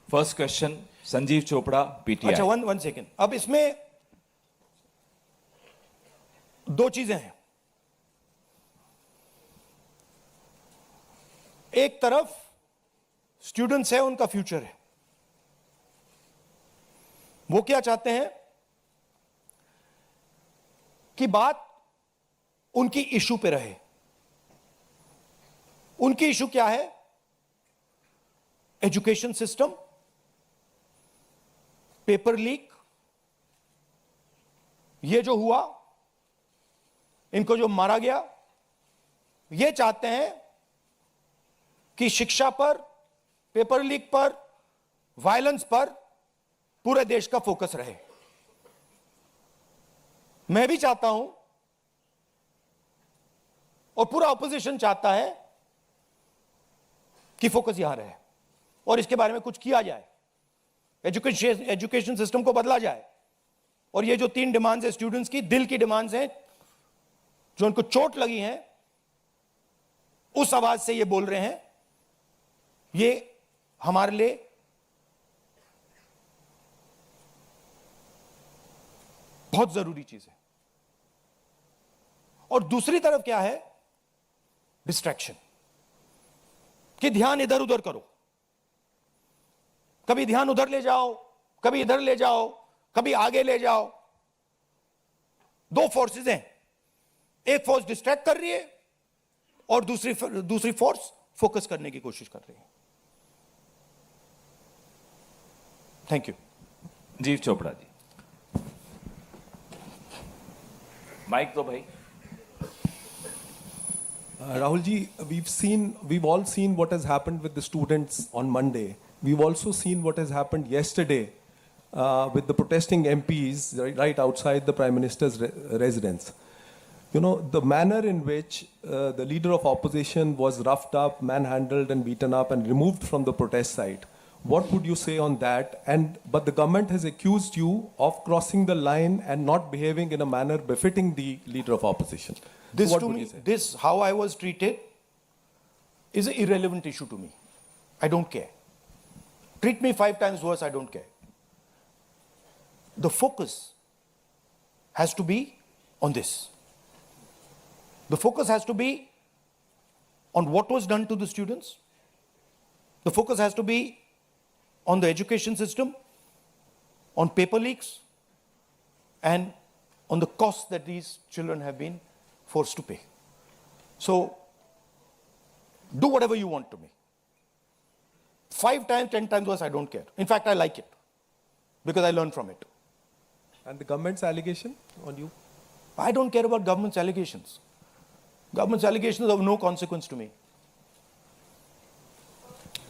First question Sanjeev Chopra, PTI. अच्छा, one second. अब इसमें दो चीजें हैं। एक तरफ स्टूडेंट्स है, उनका फ्यूचर है। वो क्या चाहते हैं कि बात उनकी इशू पे रहे। उनकी इशू क्या है? एजुकेशन सिस्टम, पेपर लीक, ये जो हुआ, इनको जो मारा गया, ये चाहते हैं कि शिक्षा पर, पेपर लीक पर, वायलेंस पर पूरे देश का फोकस रहे। मैं भी चाहता हूं और पूरा ऑपोजिशन चाहता है कि फोकस यहां रहे और इसके बारे में कुछ किया जाए, एजुकेशन सिस्टम को बदला जाए। और ये जो 3 डिमांड्स है स्टूडेंट्स की, दिल की डिमांड्स हैं, जो उनको चोट लगी हैं, उस आवाज से ये बोल रहे हैं, ये हमारे लिए बहुत जरूरी चीज है। और दूसरी तरफ क्या है? डिस्ट्रैक्शन, कि ध्यान इधर उधर करो, कभी ध्यान उधर ले जाओ, कभी इधर ले जाओ, कभी आगे ले जाओ। 2 फोर्सेस हैं, एक फोर्स डिस्ट्रैक्ट कर रही है और दूसरी फोर्स फोकस करने की कोशिश कर रही है। Thank you. जीव चोपड़ा जी, माइक दो भाई। Rahul ji, we've all seen what has happened with the students on Monday. We've also seen what has happened yesterday with the protesting MPs right outside the Prime Minister's residence. You know, the manner in which the leader of opposition was roughed up, manhandled and beaten up and removed from the protest site. What would you say on that? But the government has accused you of crossing the line and not behaving in a manner befitting the leader of opposition. This, so what to would me, you say? this, how I was treated, is an irrelevant issue to me. I don't care. Treat me 5 times worse, I don't care. The focus has to be on this. The focus has to be on what was done to the students. The focus has to be on the education system, on paper leaks, and on the costs that these children have been forced to pay. So, do whatever you want to me. 5 times, 10 times worse, I don't care. In fact, I like it because I learn from it. And the government's allegation on you? I don't care about government's allegations. Government's allegations are of no consequence to me.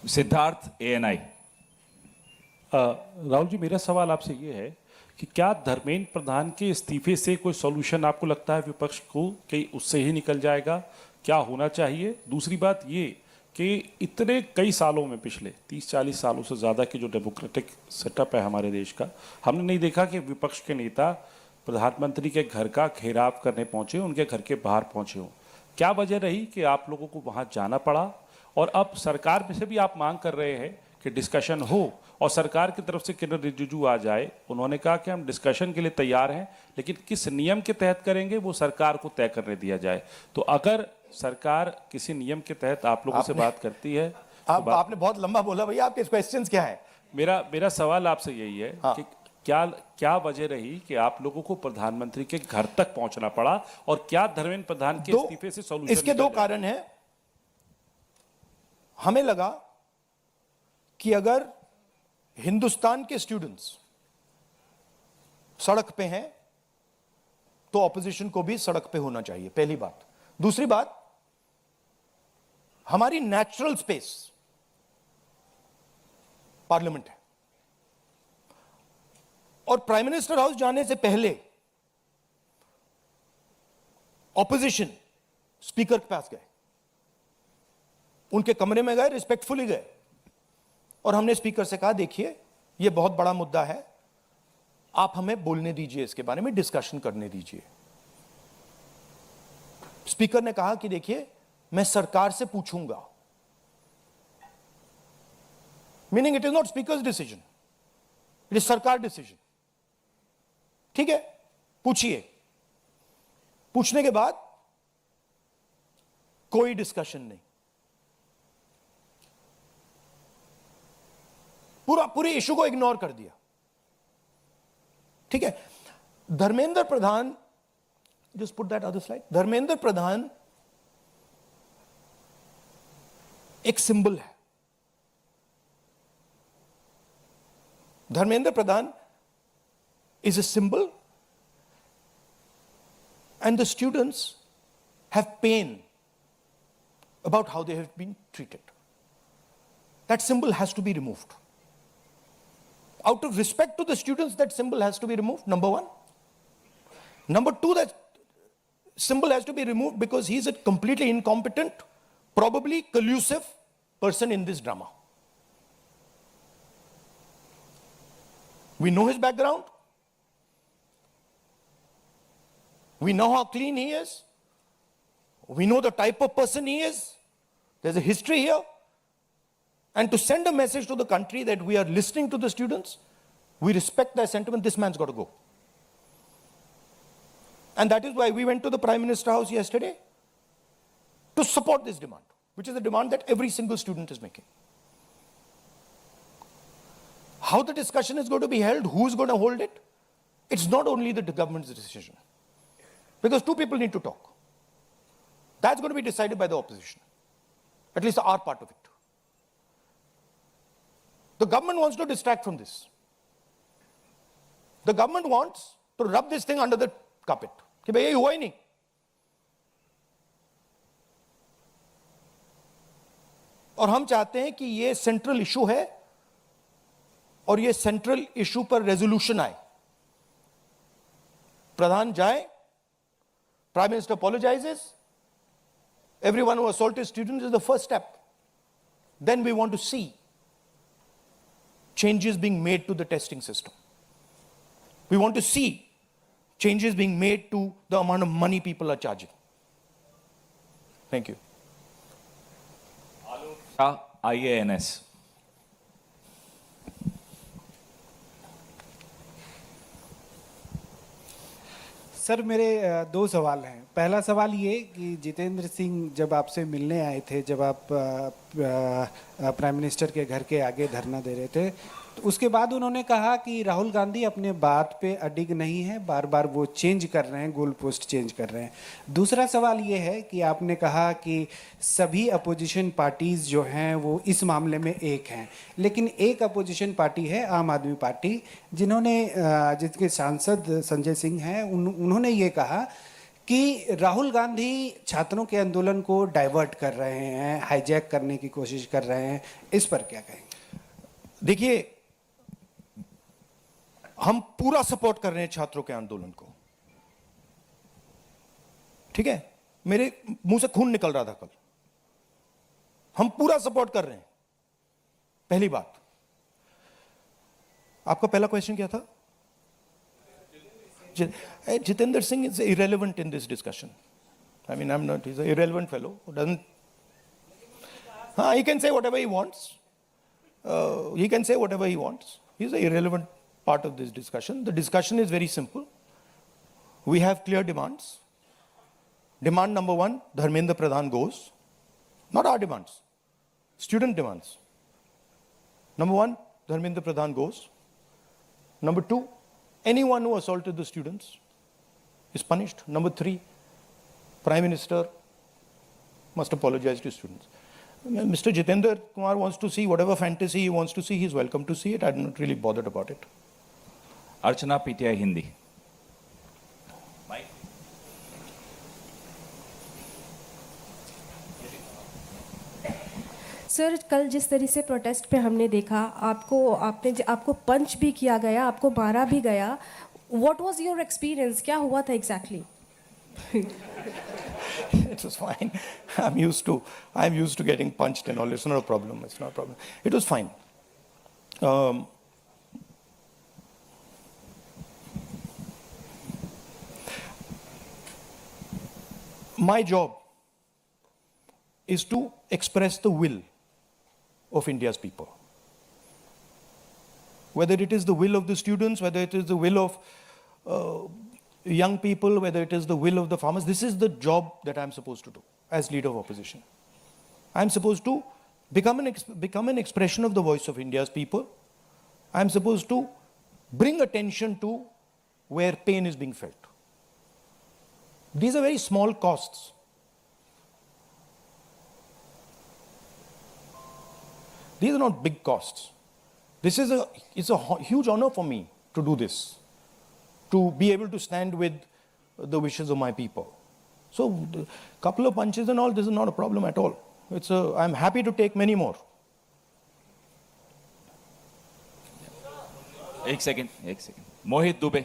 Siddharth, ANI। Rahul ji, मेरा सवाल आपसे ये है कि क्या धर्मेंद्र प्रधान के इस्तीफे से कोई सॉल्यूशन आपको लगता है विपक्ष को कि उससे ही निकल जाएगा? क्या होना चाहिए? दूसरी बात ये कि इतने कई सालों में, पिछले 30-40 सालों से ज़्यादा की जो डेमोक्रेटिक सेटअप है हमारे देश का, हमने नहीं देखा कि विपक्ष के नेता प्रधानमंत्री के घर का घेराव करने पहुँचे, उनके घर के बाहर पहुँचे हों। क्या वजह रही कि आप लोगों को वहाँ जाना पड़ा? और अब सरकार में से भी आप मांग कर रहे हैं कि डिस्कशन हो और सरकार की तरफ से किरण रिजिजू आ जाए। उन्होंने कहा कि हम डिस्कशन के लिए तैयार हैं, लेकिन किस नियम के तहत करेंगे वो सरकार को तय करने दिया जाए। तो अगर सरकार किसी नियम के तहत आप लोगों से बात करती है आपने बहुत लंबा बोला भैया, आपके क्वेश्चंस क्या है? मेरा सवाल आपसे यही है कि क्या वजह रही कि आप लोगों को प्रधानमंत्री के घर तक पहुंचना पड़ा और क्या धर्मेंद्र प्रधान के इस्तीफे से सॉल्यूशन? इसके 2 कारण हैं। हमें लगा कि अगर हिंदुस्तान के स्टूडेंट्स सड़क पे हैं तो ऑपोजिशन को भी सड़क पे होना चाहिए, पहली बात। दूसरी बात, हमारी नेचुरल स्पेस पार्लियामेंट है और प्राइम मिनिस्टर हाउस जाने से पहले ऑपोजिशन स्पीकर के पास गए, उनके कमरे में गए, रिस्पेक्टफुली गए और हमने स्पीकर से कहा, देखिए ये बहुत बड़ा मुद्दा है, आप हमें बोलने दीजिए, इसके बारे में डिस्कशन करने दीजिए। स्पीकर ने कहा कि देखिए मैं सरकार से पूछूंगा। Meaning it is not speakers decision, it is सरकार डिसीजन. ठीक है, पूछिए. पूछने के बाद कोई डिस्कशन नहीं. पूरे इशू को इग्नोर कर दिया. ठीक है. Dharmendra Pradhan, just put that other slide. Dharmendra Pradhan एक सिंबल है. धर्मेंद्र प्रधान is a symbol, and the students have pain about how they have been treated. That symbol has to be removed. Out of respect to the students, that symbol has to be removed, number one. Number two, that symbol has to be removed because he is a completely incompetent, probably collusive person in this drama. We know his background. We know how clean he is. We know the type of person he is. There's a history here. And to send a message to the country that we are listening to the students, we respect their sentiment, this man's got to go. And that is why we went to the Prime Minister House yesterday to support this demand, which is a demand that every single student is making. How the discussion is going to be held, who is going to hold it, it's not only the government's decision. Because two people need to talk. That's going to be decided by the opposition, at least our part of it. The government wants to distract from this. The government wants to rub this thing under the carpet. कि भाई ये हुआ ही नहीं. और हम चाहते हैं कि ये सेंट्रल इशू है और ये सेंट्रल इशू पर रेजोल्यूशन आए. प्रधान जाए, Prime Minister apologizes. Everyone who assaulted students is the first step. Then we want to see changes being made to the testing system. We want to see changes being made to the amount of money people are charging. Thank you. IANS. Sir मेरे दो सवाल हैं. पहला सवाल ये कि जितेंद्र सिंह जब आपसे मिलने आए थे, जब आप प्राइम मिनिस्टर के घर के आगे धरना दे रहे थे, तो उसके बाद उन्होंने कहा कि राहुल गांधी अपने बात पे अडिग नहीं है, बार बार वो चेंज कर रहे हैं, गोल पोस्ट चेंज कर रहे हैं. दूसरा सवाल ये है कि आपने कहा कि सभी अपोजिशन पार्टीज़ जो हैं वो इस मामले में एक हैं, लेकिन एक अपोजिशन पार्टी है आम आदमी पार्टी, जिसके सांसद संजय सिंह हैं, उन्होंने ये कहा कि राहुल गांधी छात्रों के आंदोलन को डाइवर्ट कर रहे हैं, हाईजैक करने की कोशिश कर रहे हैं. इस पर क्या कहेंगे? देखिए, हम पूरा सपोर्ट कर रहे हैं छात्रों के आंदोलन को. ठीक है, मेरे मुंह से खून निकल रहा था कल. हम पूरा सपोर्ट कर रहे हैं. पहली बात. आपका पहला क्वेश्चन क्या था? Jitendra Singh is irrelevant in this discussion. I mean, he's an irrelevant fellow who doesn't. He can say whatever he wants. He can say whatever he wants. He's an irrelevant part of this discussion. The discussion is very simple. We have clear demands. Demand number one, Dharmendra Pradhan goes. Not our demands, student demands. Number one, Dharmendra Pradhan goes. Number two, anyone who assaulted the students is punished. Number three, Prime Minister must apologize to students. Mr. Jitendra Kumar wants to see whatever fantasy he wants to see, he's welcome to see it. I'm not really bothered about it. Archana, PTI Hindi. Sir, कल जिस तरह से protest पे हमने देखा, आपको पंच भी किया गया, आपको मारा भी गया. What was your experience? क्या हुआ था exactly? It was fine. I'm used to getting punched and all. It's not a problem. It's not a problem. It was fine. My job is to express the will of India's people. whether it is the will of the students, whether it is the will of young people, whether it is the will of the farmers. This is the job that I'm supposed to do as leader of opposition. I'm supposed to become an expression of the voice of India's people. I'm supposed to bring attention to where pain is being felt. These are very small costs. These are not big costs. It's a huge honor for me to do this, to be able to stand with the wishes of my people. So, a couple of punches and all, this is not a problem at all. I'm happy to take many more. एक second मोहित दुबे.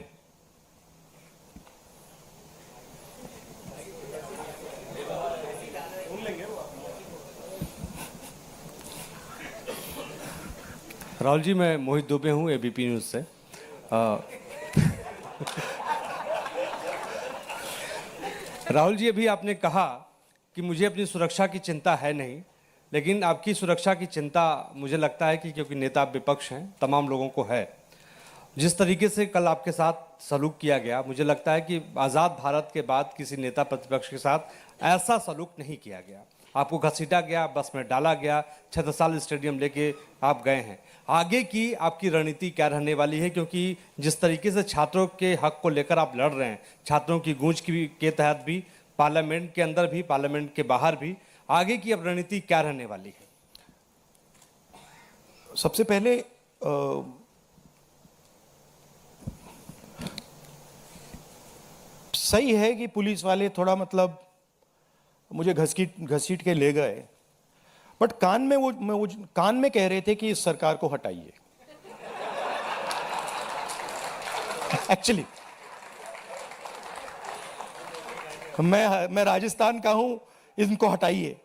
राहुल जी, मैं मोहित दुबे हूँ ABP news से. राहुल जी, अभी आपने कहा कि मुझे अपनी सुरक्षा की चिंता है नहीं, लेकिन आपकी सुरक्षा की चिंता मुझे लगता है कि क्योंकि नेता विपक्ष हैं, तमाम लोगों को है. जिस तरीके से कल आपके साथ सलूक किया गया, मुझे लगता है कि आज़ाद भारत के बाद किसी नेता प्रतिपक्ष के साथ ऐसा सलूक नहीं किया गया. आपको घसीटा गया, बस में डाला गया, छत्रसाल स्टेडियम लेके आप गए हैं. आगे की आपकी रणनीति क्या रहने वाली है? क्योंकि जिस तरीके से छात्रों के हक को लेकर आप लड़ रहे हैं, छात्रों की गूंज के तहत भी, पार्लियामेंट के अंदर भी, पार्लियामेंट के बाहर भी, आगे की अब रणनीति क्या रहने वाली है? सबसे पहले सही है कि पुलिस वाले थोड़ा मतलब मुझे घसीट के ले गए, बट कान में कह रहे थे कि इस सरकार को हटाइए. एक्चुअली मैं राजस्थान का हूं, इनको हटाइए.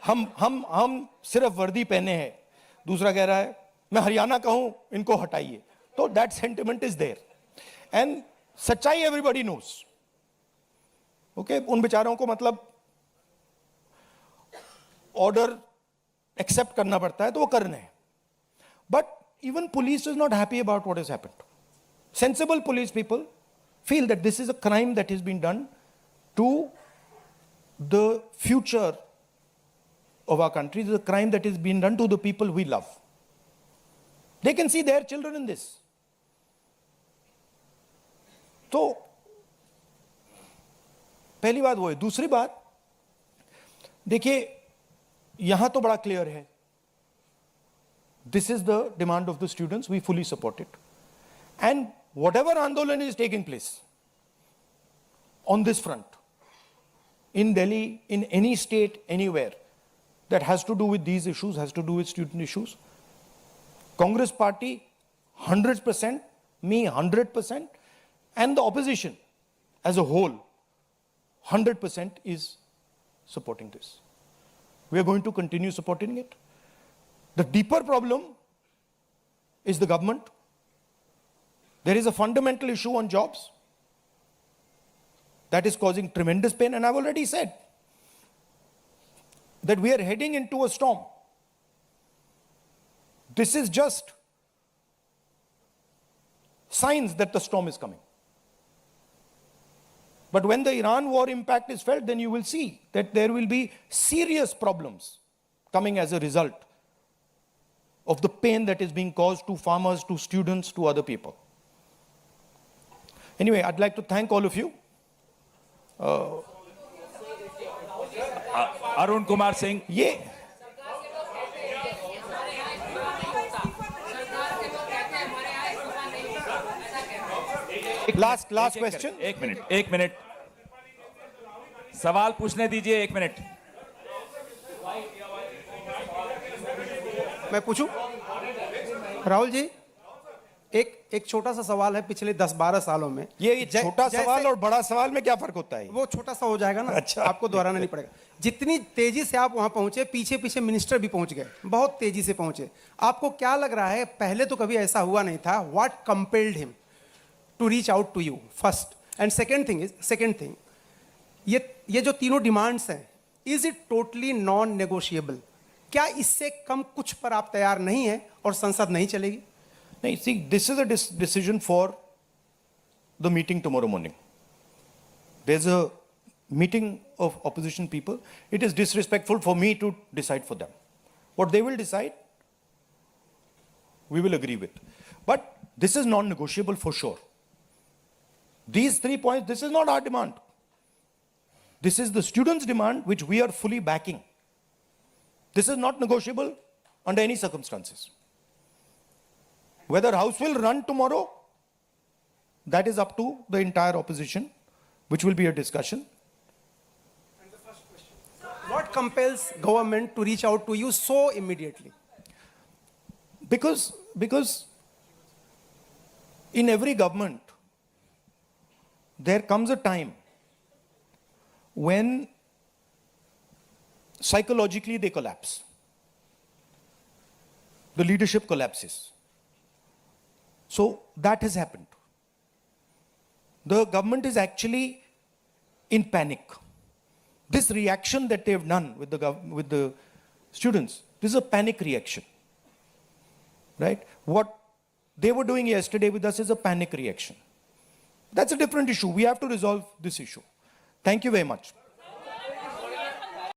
हम सिर्फ वर्दी पहने हैं. दूसरा कह रहा है मैं हरियाणा का हूं, इनको हटाइए. तो that sentiment is there and सच्चाई एवरीबॉडी नोस. ओके, उन बेचारों को मतलब ऑर्डर एक्सेप्ट करना पड़ता है, तो वो कर रहे हैं. But even police is not happy about what has happened. Sensible police people feel that this is a crime that has been done to the future of our country. This is a crime that has been done to the people we love. They can see their children in this. तो पहली बात वो है. दूसरी बात देखिए, यहां तो बड़ा क्लियर है. This is the demand of the students. We fully support it. And whatever Andolan is taking place on this front, in Delhi, in any state, anywhere, that has to do with these issues, has to do with student issues, Congress party 100%, me 100%, and the opposition as a whole 100% is supporting this. We are going to continue supporting it. The deeper problem is the government. There is a fundamental issue on jobs that is causing tremendous pain, and I've already said that we are heading into a storm. This is just signs that the storm is coming. But when the Iran war impact is felt, then you will see that there will be serious problems coming as a result of the pain that is being caused to farmers, to students, to other people. Anyway, I'd like to thank all of you. Arun Kumar Singh. ये last question. एक minute सवाल पूछने दीजिए. 1 minute. मैं पूछूं? राहुल जी, एक छोटा सा सवाल है. पिछले 10-12 सालों में ये छोटा सवाल और बड़ा सवाल में क्या फर्क होता है? वो छोटा सा हो जाएगा ना. अच्छा, आपको दोहराना नहीं पड़ेगा. जितनी तेजी से आप वहां पहुंचे, पीछे पीछे मिनिस्टर भी पहुंच गए, बहुत तेजी से पहुंचे. आपको क्या लग रहा है, पहले तो कभी ऐसा हुआ नहीं था? What compelled him to reach out to you first? And second thing, ये जो तीनों डिमांड्स हैं, is it totally non negotiable? क्या इससे कम कुछ पर आप तैयार नहीं है और संसद नहीं चलेगी? Now, see, this is a decision for the meeting tomorrow morning. There's a meeting of opposition people. It is disrespectful for me to decide for them. What they will decide, we will agree with. But this is non-negotiable for sure. These 3 points, this is not our demand. This is the students' demand, which we are fully backing. This is not negotiable under any circumstances. Whether House will run tomorrow, that is up to the entire opposition, which will be a discussion. What compels government to reach out to you so immediately? Because in every government, there comes a time when psychologically they collapse. The leadership collapses. So that has happened. The government is actually in panic. This reaction that they have done with the students, this is a panic reaction. Right? What they were doing yesterday with us is a panic reaction. That's a different issue. We have to resolve this issue. Thank you very much.